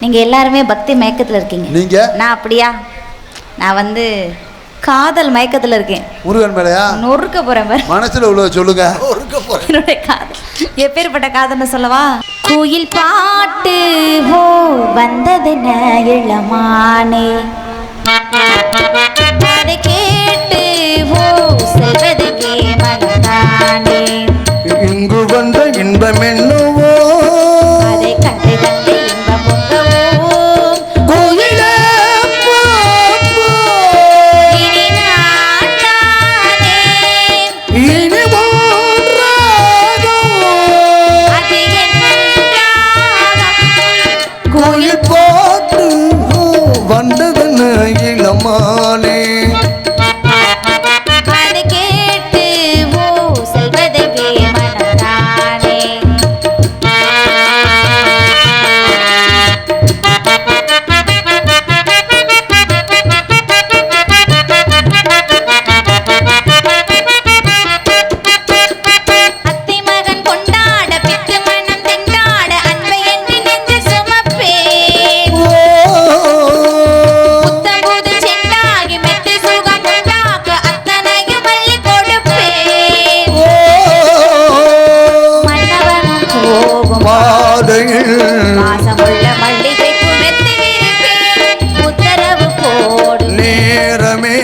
நீங்க எல்லாருமே பக்தி மயக்கத்துல இருக்கீங்க. நீங்க? நான் அப்படியா? நான் காதல் மயக்கத்துல இருக்கேன். முருகன் மேலையா? நொறுக்க போறேன் பாரு. மனசுல உள்ள சொல்லுங்க. நொறுக்க போறேன். என்னோட காதல் எப்பேற்பட்ட காதல்னு சொல்லவா? குயில் பாட்டு ஹோ வந்ததென இளமானே, அதை கேட்டு ஹோ செல்வதற்கே மனதானே, இங்கு வந்த இன்பம் என்னவோ அதை கண்டு கண்டு இன்பம் பொங்கவோ கோயிலே இனி நான் தானே, இனி அது என் ராகம். கோயில் பாட்டு வந்ததென்ன இளமானே, அதை கேட்டு ஓ செல்வதற்கே மனதானே. அத்தை மகன் கொண்டாட பித்து மனம் திண்டாட அன்பை எண்ணி நெஞ்சில் சுமப்பேன். புத்தம் புது செண்டாகி மெட்டு சுகம் உண்டாக்க அத்தனையும் அள்ளி கொடுப்பேன். மன்னவனும் போகும் பாதையில் வாசமுள்ள மல்லிகைப்பூ மெத்து விரிப்பேன். உத்தரவு போடும் நேரமே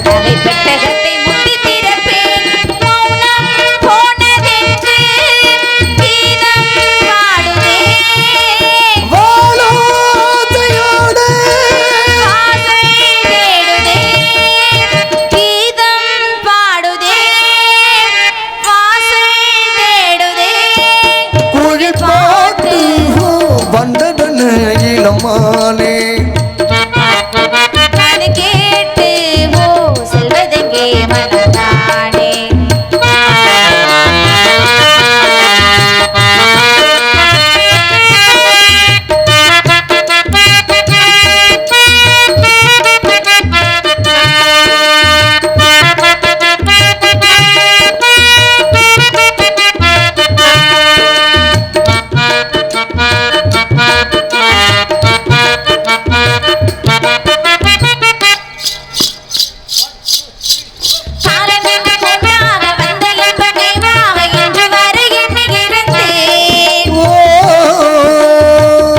நகை பெட்டகத்தை முத்தி திறப்பேன். மௌனம் போனதென்று கீதம் பாடுதே, வாழாதையோடு ஆசை தேடுதே, கீதம் பாடுதே, வாசை தேடுதே. கோயில் பாட்டு வந்ததென்ன இளமானே, அதை கேட்டு ஓ செல்வதெங்கே மனதானே. காலமென்று பொன்னாக வந்த இன்ப நினைவாக இன்று வரை எண்ணுகிறேன்.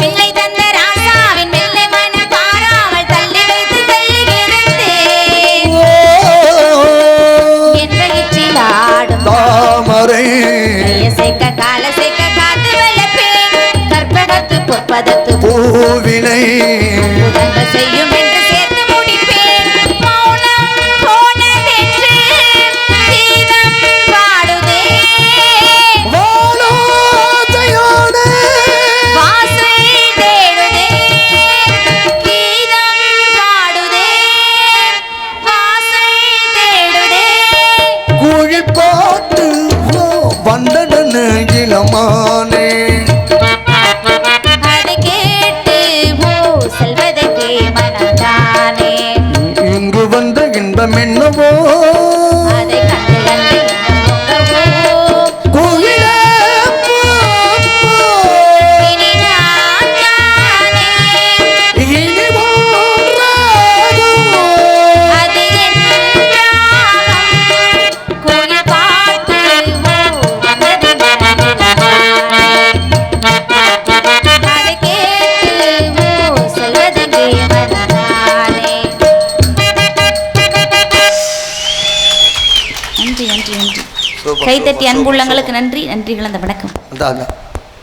பிள்ளை தந்த ராசாவின் மெல்லை மனம் பாராமல் தள்ளி வைத்து தள்ளுகிறேன். என் வயிற்றில் ஆடும் தாமரை சேர்க்க கால சேர்க்க காத்து வளர்ப்பேன். கற்பகத்து பொற்பதத்து பூவினை புதங்க செய்யும் என்று சேர்த்து முடிப்பேன். மௌனம் போனதென்று கீதம் பாடுதே, வாழாதையோடு வாசை தேடுதே, கீதம் பாடுதே, வாசை தேடுதே. கோயில் பாட்டு வந்ததென்ன இளமானே, அதை கேட்டு ஓ செல்வதற்கே மனதானே, இங்கு வந்த இன்பம் என்னவோ அதை கண்டு கண்டு இன்னும் பொங்கவோ கோயிலே இனி நான் தானே, இனி போராடும் அது என் ராகம். கோயில் பாட்டு ஓ வந்ததென்ன இளமானே, அதை கேட்டு ஓ செல்வதெங்கே மனதானே. நன்றி நன்றி நன்றி. கைத்தட்டி அன்புள்ளங்களுக்கு நன்றி. நன்றி கலந்த வணக்கம். அதான்